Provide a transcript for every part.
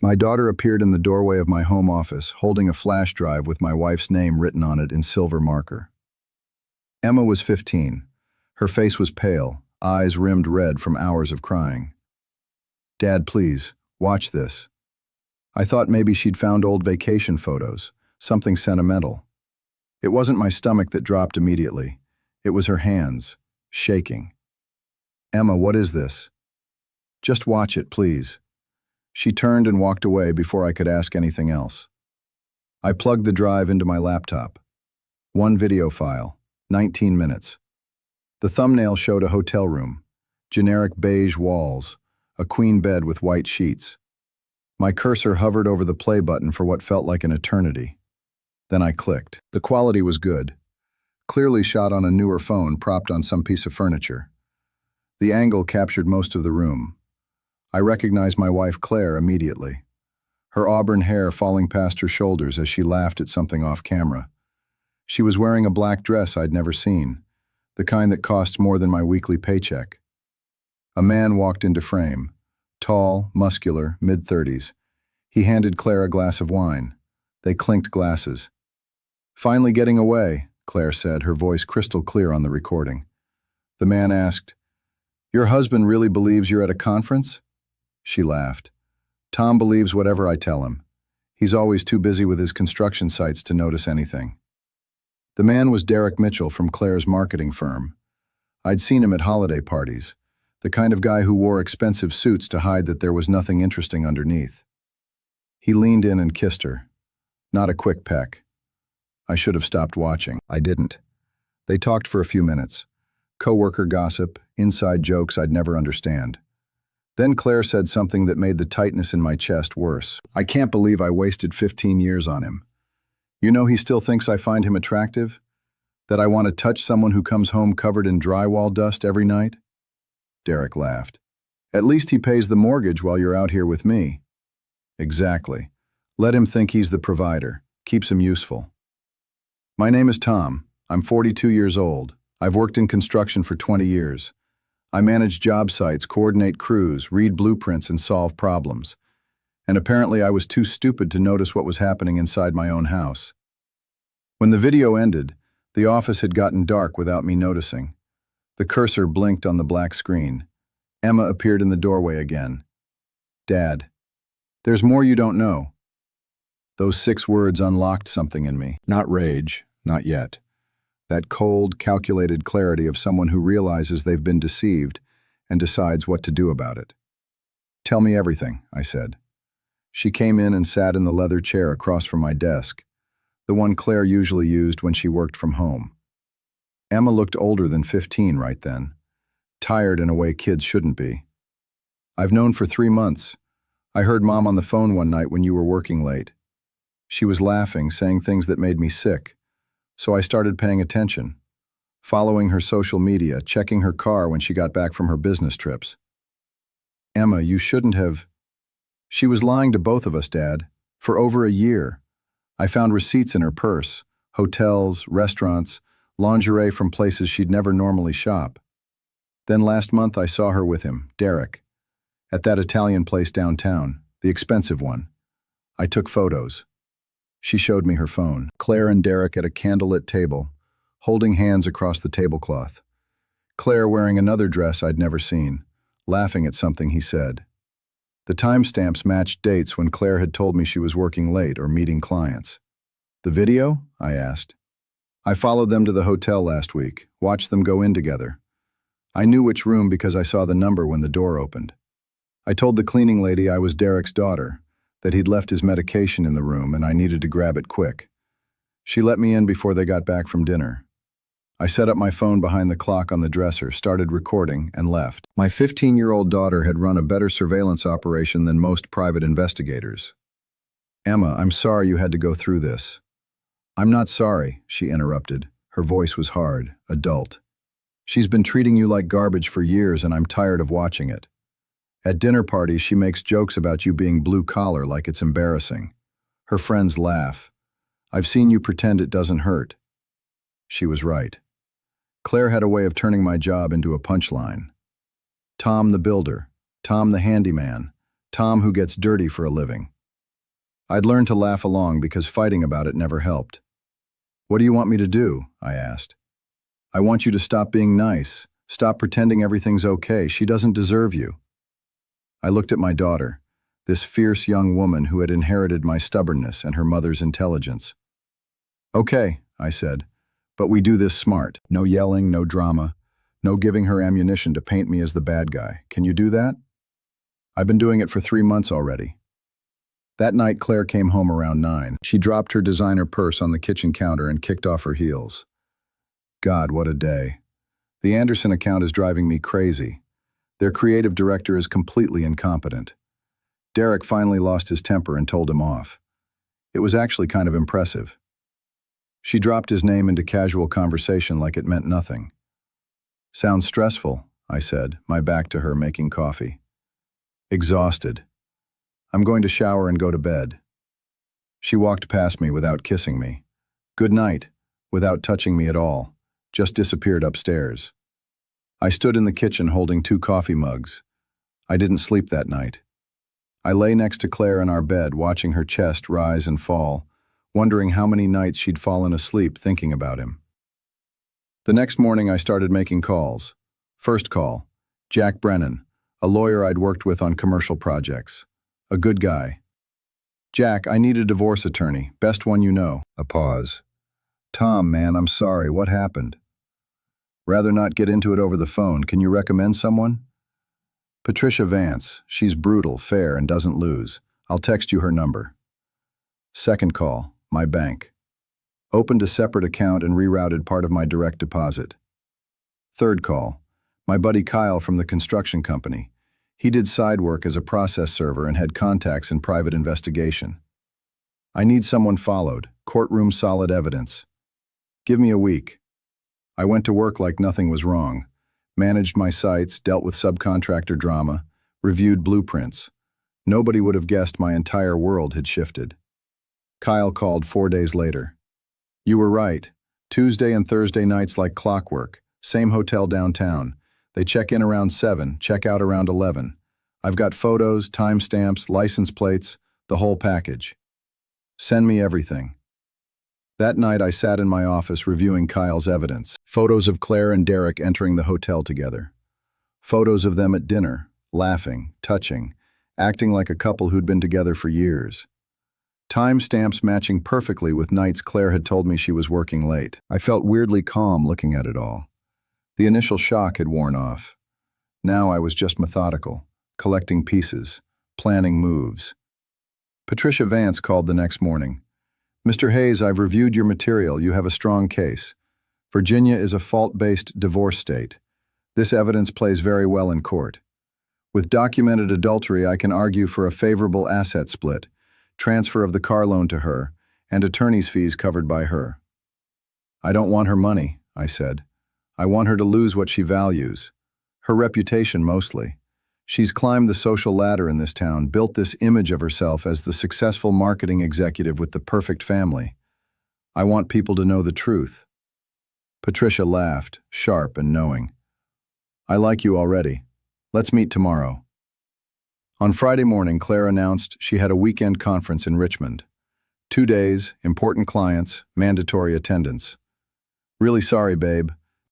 My daughter appeared in the doorway of my home office, holding a flash drive with my wife's name written on it in silver marker. Emma was 15. Her face was pale, eyes rimmed red from hours of crying. "Dad, please, watch this." I thought maybe she'd found old vacation photos, something sentimental. It wasn't my stomach that dropped immediately. It was her hands, shaking. "Emma, what is this?" "Just watch it, please." She turned and walked away before I could ask anything else. I plugged the drive into my laptop. One video file, 19 minutes. The thumbnail showed a hotel room, generic beige walls, a queen bed with white sheets. My cursor hovered over the play button for what felt like an eternity. Then I clicked. The quality was good, clearly shot on a newer phone propped on some piece of furniture. The angle captured most of the room. I recognized my wife Claire immediately, her auburn hair falling past her shoulders as she laughed at something off camera. She was wearing a black dress I'd never seen, the kind that cost more than my weekly paycheck. A man walked into frame, tall, muscular, mid-30s. He handed Claire a glass of wine. They clinked glasses. "Finally getting away," Claire said, her voice crystal clear on the recording. The man asked, "Your husband really believes you're at a conference?" She laughed. "Tom believes whatever I tell him. He's always too busy with his construction sites to notice anything." The man was Derek Mitchell from Claire's marketing firm. I'd seen him at holiday parties, the kind of guy who wore expensive suits to hide that there was nothing interesting underneath. He leaned in and kissed her. Not a quick peck. I should have stopped watching. I didn't. They talked for a few minutes. Coworker gossip, inside jokes I'd never understand. Then Claire said something that made the tightness in my chest worse. "I can't believe I wasted 15 years on him. You know he still thinks I find him attractive? That I want to touch someone who comes home covered in drywall dust every night?" Derek laughed. "At least he pays the mortgage while you're out here with me." "Exactly. Let him think he's the provider. Keeps him useful." "My name is Tom. I'm 42 years old. I've worked in construction for 20 years. I manage job sites, coordinate crews, read blueprints, and solve problems. And apparently I was too stupid to notice what was happening inside my own house." When the video ended, the office had gotten dark without me noticing. The cursor blinked on the black screen. Emma appeared in the doorway again. "Dad, there's more you don't know." Those 6 words unlocked something in me. Not rage, not yet. That cold, calculated clarity of someone who realizes they've been deceived and decides what to do about it. "Tell me everything," I said. She came in and sat in the leather chair across from my desk, the one Claire usually used when she worked from home. Emma looked older than 15 right then, tired in a way kids shouldn't be. "I've known for 3 months. I heard Mom on the phone one night when you were working late. She was laughing, saying things that made me sick. So I started paying attention, following her social media, checking her car when she got back from her business trips." "Emma, you shouldn't have—" "She was lying to both of us, Dad, for over a year. I found receipts in her purse, hotels, restaurants, lingerie from places she'd never normally shop. Then last month I saw her with him, Derek, at that Italian place downtown, the expensive one. I took photos." She showed me her phone. Claire and Derek at a candlelit table, holding hands across the tablecloth. Claire wearing another dress I'd never seen, laughing at something he said. The timestamps matched dates when Claire had told me she was working late or meeting clients. "The video?" I asked. "I followed them to the hotel last week, watched them go in together. I knew which room because I saw the number when the door opened. I told the cleaning lady I was Derek's daughter, that he'd left his medication in the room and I needed to grab it quick. She let me in before they got back from dinner. I set up my phone behind the clock on the dresser, started recording, and left. My 15-year-old daughter had run a better surveillance operation than most private investigators. "Emma, I'm sorry you had to go through this." "I'm not sorry," she interrupted. Her voice was hard, adult. "She's been treating you like garbage for years and I'm tired of watching it. At dinner parties, she makes jokes about you being blue-collar like it's embarrassing. Her friends laugh. I've seen you pretend it doesn't hurt." She was right. Claire had a way of turning my job into a punchline. Tom the builder, Tom the handyman, Tom who gets dirty for a living. I'd learned to laugh along because fighting about it never helped. "What do you want me to do?" I asked. "I want you to stop being nice. Stop pretending everything's okay. She doesn't deserve you." I looked at my daughter, this fierce young woman who had inherited my stubbornness and her mother's intelligence. "Okay," I said, "but we do this smart. No yelling, no drama, no giving her ammunition to paint me as the bad guy. Can you do that?" "I've been doing it for 3 months already." That night, Claire came home around 9. She dropped her designer purse on the kitchen counter and kicked off her heels. God, what a day. The Anderson account is driving me crazy. Their creative director is completely incompetent. Derek finally lost his temper and told him off. It was actually kind of impressive. She dropped his name into casual conversation like it meant nothing. "Sounds stressful," I said, my back to her, making coffee. "Exhausted. I'm going to shower and go to bed." She walked past me without kissing me. "Good night," without touching me at all, just disappeared upstairs. I stood in the kitchen holding 2 coffee mugs. I didn't sleep that night. I lay next to Claire in our bed, watching her chest rise and fall, wondering how many nights she'd fallen asleep thinking about him. The next morning I started making calls. First call, Jack Brennan, a lawyer I'd worked with on commercial projects. A good guy. "Jack, I need a divorce attorney, best one you know." A pause. "Tom, man, I'm sorry, what happened?" "Rather not get into it over the phone. Can you recommend someone?" "Patricia Vance. She's brutal, fair, and doesn't lose. I'll text you her number." Second call, my bank. Opened a separate account and rerouted part of my direct deposit. Third call, my buddy Kyle from the construction company. He did side work as a process server and had contacts in private investigation. "I need someone followed. Courtroom solid evidence. Give me a week." I went to work like nothing was wrong. Managed my sites, dealt with subcontractor drama, reviewed blueprints. Nobody would have guessed my entire world had shifted. Kyle called 4 days later. "You were right. Tuesday and Thursday nights like clockwork. Same hotel downtown. They check in around 7, check out around 11. I've got photos, timestamps, license plates, the whole package. Send me everything." That night I sat in my office reviewing Kyle's evidence. Photos of Claire and Derek entering the hotel together. Photos of them at dinner, laughing, touching, acting like a couple who'd been together for years. Timestamps matching perfectly with nights Claire had told me she was working late. I felt weirdly calm looking at it all. The initial shock had worn off. Now I was just methodical, collecting pieces, planning moves. Patricia Vance called the next morning. "Mr. Hayes, I've reviewed your material. You have a strong case. Virginia is a fault-based divorce state. This evidence plays very well in court. With documented adultery, I can argue for a favorable asset split, transfer of the car loan to her, and attorney's fees covered by her." "I don't want her money," I said. "I want her to lose what she values. Her reputation mostly. She's climbed the social ladder in this town, built this image of herself as the successful marketing executive with the perfect family. I want people to know the truth." Patricia laughed, sharp and knowing. "I like you already. Let's meet tomorrow." On Friday morning, Claire announced she had a weekend conference in Richmond. 2 days, important clients, mandatory attendance. "Really sorry, babe.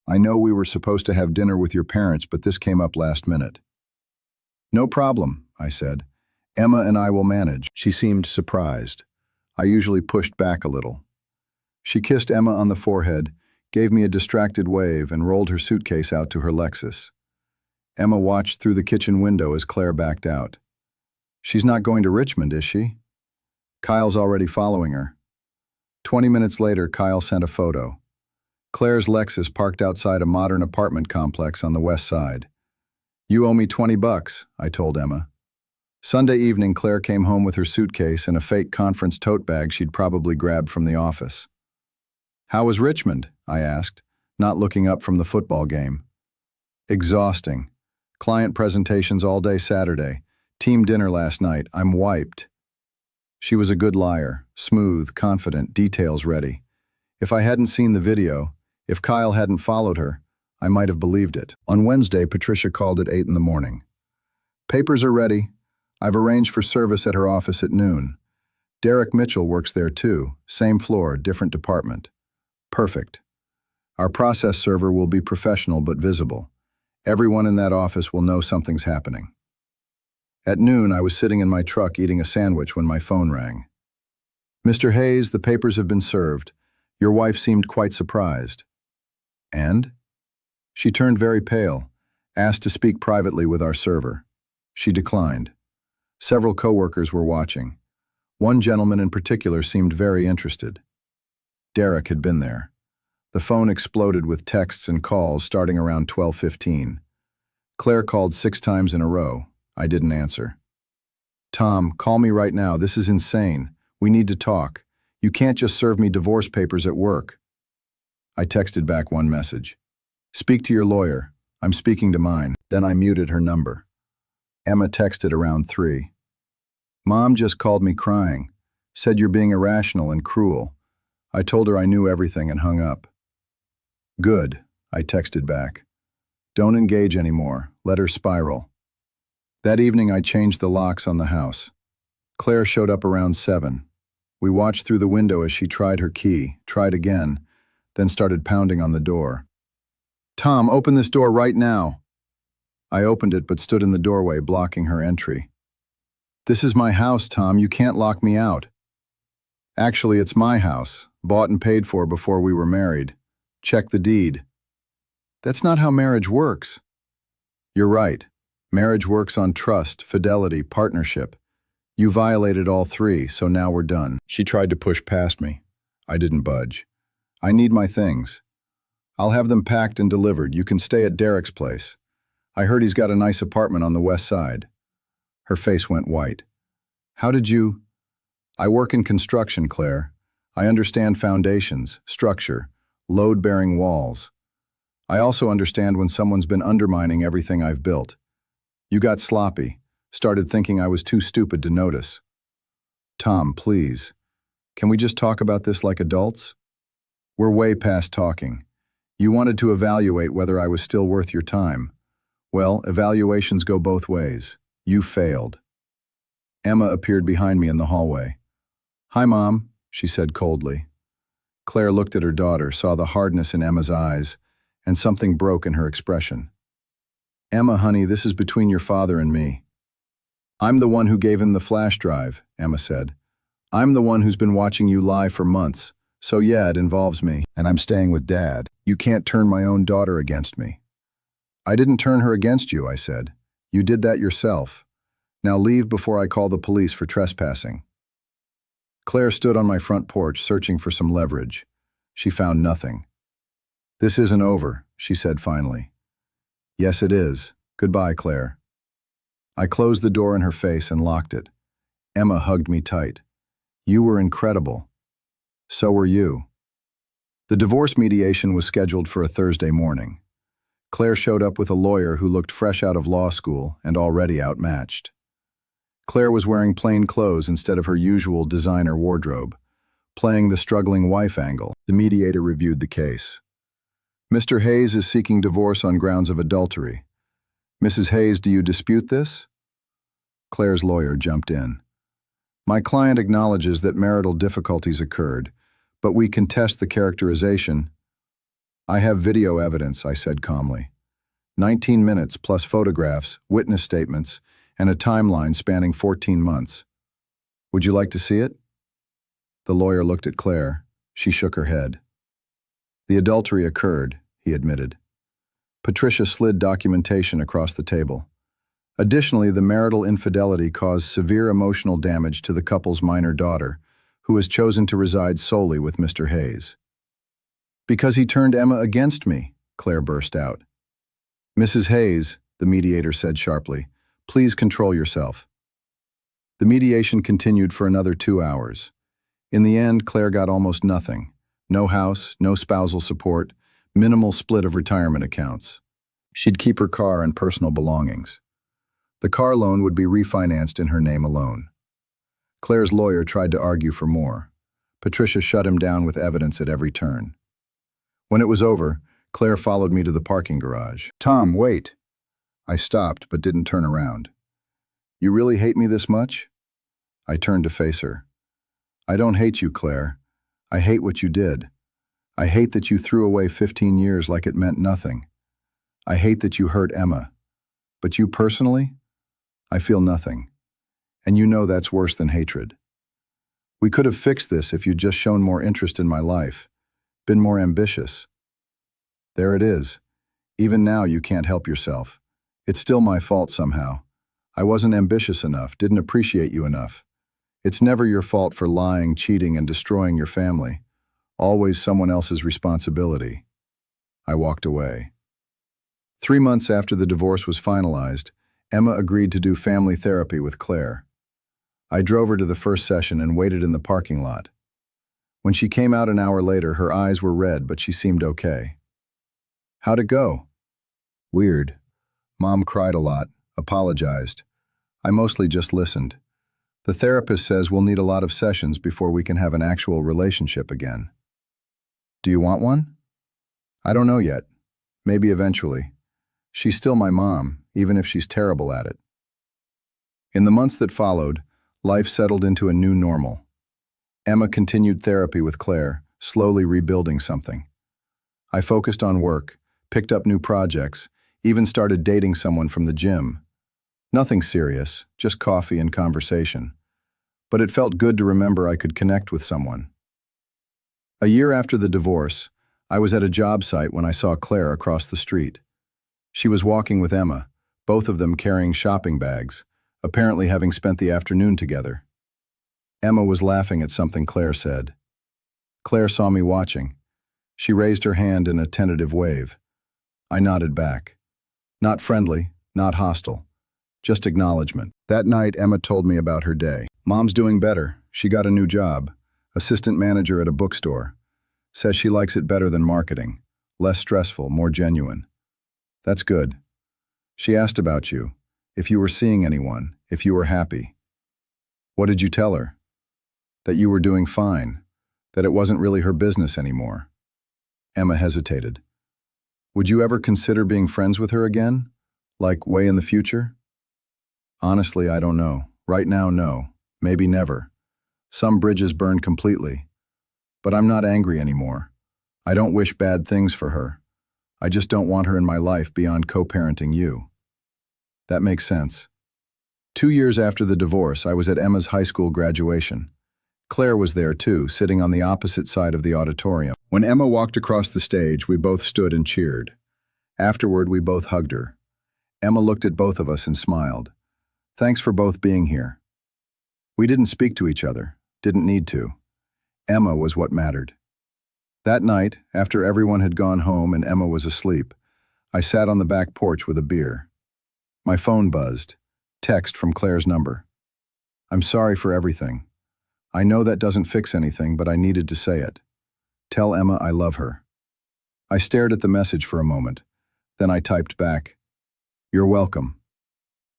I know we were supposed to have dinner with your parents, but this came up last minute." "No problem," I said. "Emma and I will manage." She seemed surprised. I usually pushed back a little. She kissed Emma on the forehead, gave me a distracted wave, and rolled her suitcase out to her Lexus. Emma watched through the kitchen window as Claire backed out. "She's not going to Richmond, is she?" "Kyle's already following her." 20 minutes later, Kyle sent a photo. Claire's Lexus parked outside a modern apartment complex on the west side. "You owe me $20, I told Emma. Sunday evening, Claire came home with her suitcase and a fake conference tote bag she'd probably grabbed from the office. "How was Richmond?" I asked, not looking up from the football game. "Exhausting. Client presentations all day Saturday. Team dinner last night. I'm wiped." She was a good liar, smooth, confident, details ready. If I hadn't seen the video, if Kyle hadn't followed her, I might have believed it. On Wednesday, Patricia called at 8 in the morning. "Papers are ready. I've arranged for service at her office at noon. Derek Mitchell works there too. Same floor, different department. Perfect. Our process server will be professional but visible. Everyone in that office will know something's happening. At noon, I was sitting in my truck eating a sandwich when my phone rang. Mr. Hayes, the papers have been served. Your wife seemed quite surprised. And? She turned very pale, asked to speak privately with our server. She declined. Several coworkers were watching. One gentleman in particular seemed very interested. Derek had been there. The phone exploded with texts and calls starting around 12:15. Claire called 6 times in a row. I didn't answer. Tom, call me right now. This is insane. We need to talk. You can't just serve me divorce papers at work. I texted back one message. Speak to your lawyer. I'm speaking to mine. Then I muted her number. Emma texted around 3. Mom just called me crying. Said you're being irrational and cruel. I told her I knew everything and hung up. Good, I texted back. Don't engage anymore. Let her spiral. That evening I changed the locks on the house. Claire showed up around 7. We watched through the window as she tried her key, tried again, then started pounding on the door. Tom, open this door right now. I opened it but stood in the doorway blocking her entry. This is my house, Tom. You can't lock me out. Actually, it's my house, bought and paid for before we were married. Check the deed. That's not how marriage works. You're right. Marriage works on trust, fidelity, partnership. You violated all 3, so now we're done. She tried to push past me. I didn't budge. I need my things. I'll have them packed and delivered. You can stay at Derek's place. I heard he's got a nice apartment on the west side. Her face went white. How did you? I work in construction, Claire. I understand foundations, structure, load-bearing walls. I also understand when someone's been undermining everything I've built. You got sloppy, started thinking I was too stupid to notice. Tom, please. Can we just talk about this like adults? We're way past talking. You wanted to evaluate whether I was still worth your time. Well, evaluations go both ways. You failed. Emma appeared behind me in the hallway. Hi, Mom, she said coldly. Claire looked at her daughter, saw the hardness in Emma's eyes, and something broke in her expression. Emma, honey, this is between your father and me. I'm the one who gave him the flash drive, Emma said. I'm the one who's been watching you lie for months, so yeah, it involves me, and I'm staying with Dad. You can't turn my own daughter against me. I didn't turn her against you, I said. You did that yourself. Now leave before I call the police for trespassing. Claire stood on my front porch searching for some leverage. She found nothing. This isn't over, she said finally. Yes, it is. Goodbye, Claire. I closed the door in her face and locked it. Emma hugged me tight. You were incredible. So were you. The divorce mediation was scheduled for a Thursday morning. Claire showed up with a lawyer who looked fresh out of law school and already outmatched. Claire was wearing plain clothes instead of her usual designer wardrobe, playing the struggling wife angle. The mediator reviewed the case. Mr. Hayes is seeking divorce on grounds of adultery. Mrs. Hayes, do you dispute this? Claire's lawyer jumped in. My client acknowledges that marital difficulties occurred, but we contest the characterization. I have video evidence, I said calmly. 19 minutes plus photographs, witness statements, and a timeline spanning 14 months. Would you like to see it? The lawyer looked at Claire. She shook her head. The adultery occurred, he admitted. Patricia slid documentation across the table. Additionally, the marital infidelity caused severe emotional damage to the couple's minor daughter, who has chosen to reside solely with Mr. Hayes. Because he turned Emma against me, Claire burst out. Mrs. Hayes, the mediator said sharply, please control yourself. The mediation continued for another 2 hours. In the end, Claire got almost nothing. No house, no spousal support, minimal split of retirement accounts. She'd keep her car and personal belongings. The car loan would be refinanced in her name alone. Claire's lawyer tried to argue for more. Patricia shut him down with evidence at every turn. When it was over, Claire followed me to the parking garage. Tom, wait. I stopped but didn't turn around. You really hate me this much? I turned to face her. I don't hate you, Claire. I hate what you did. I hate that you threw away 15 years like it meant nothing. I hate that you hurt Emma. But you personally? I feel nothing. And you know that's worse than hatred. We could have fixed this if you'd just shown more interest in my life, been more ambitious. There it is. Even now you can't help yourself. It's still my fault somehow. I wasn't ambitious enough, didn't appreciate you enough. It's never your fault for lying, cheating, and destroying your family. Always someone else's responsibility. I walked away. 3 months after the divorce was finalized, Emma agreed to do family therapy with Claire. I drove her to the first session and waited in the parking lot. When she came out an hour later, her eyes were red, but she seemed okay. How'd it go? Weird. Mom cried a lot, apologized. I mostly just listened. The therapist says we'll need a lot of sessions before we can have an actual relationship again. Do you want one? I don't know yet. Maybe eventually. She's still my mom, even if she's terrible at it. In the months that followed, life settled into a new normal. Emma continued therapy with Claire, slowly rebuilding something. I focused on work, picked up new projects, even started dating someone from the gym. Nothing serious, just coffee and conversation. But it felt good to remember I could connect with someone. A year after the divorce, I was at a job site when I saw Claire across the street. She was walking with Emma, both of them carrying shopping bags, apparently having spent the afternoon together. Emma was laughing at something Claire said. Claire saw me watching. She raised her hand in a tentative wave. I nodded back. Not friendly, not hostile. Just acknowledgement. That night, Emma told me about her day. Mom's doing better. She got a new job. Assistant manager at a bookstore. Says she likes it better than marketing. Less stressful, more genuine. That's good. She asked about you. If you were seeing anyone. If you were happy. What did you tell her? That you were doing fine. That it wasn't really her business anymore. Emma hesitated. Would you ever consider being friends with her again? Like way in the future? Honestly, I don't know. Right now, no. Maybe never. Some bridges burned completely. But I'm not angry anymore. I don't wish bad things for her. I just don't want her in my life beyond co-parenting you. That makes sense. 2 years after the divorce, I was at Emma's high school graduation. Claire was there too, sitting on the opposite side of the auditorium. When Emma walked across the stage, we both stood and cheered. Afterward, we both hugged her. Emma looked at both of us and smiled. Thanks for both being here. We didn't speak to each other, didn't need to. Emma was what mattered. That night, after everyone had gone home and Emma was asleep, I sat on the back porch with a beer. My phone buzzed. Text from Claire's number. I'm sorry for everything. I know that doesn't fix anything, but I needed to say it. Tell Emma I love her. I stared at the message for a moment. Then I typed back, You're welcome.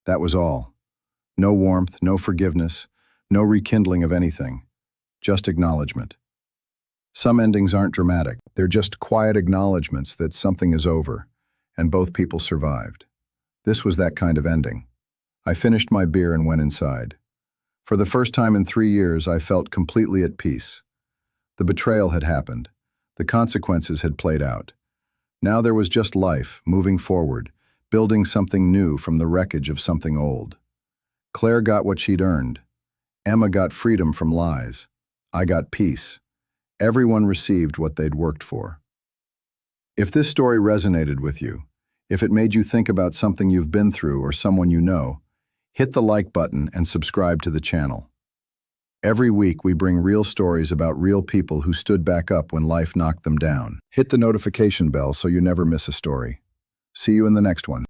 That was all. No warmth, no forgiveness, no rekindling of anything. Just acknowledgement. Some endings aren't dramatic. They're just quiet acknowledgements that something is over, and both people survived. This was that kind of ending. I finished my beer and went inside. For the first time in 3 years, I felt completely at peace. The betrayal had happened. The consequences had played out. Now there was just life, moving forward, building something new from the wreckage of something old. Claire got what she'd earned. Emma got freedom from lies. I got peace. Everyone received what they'd worked for. If this story resonated with you, if it made you think about something you've been through or someone you know, hit the like button and subscribe to the channel. Every week we bring real stories about real people who stood back up when life knocked them down. Hit the notification bell so you never miss a story. See you in the next one.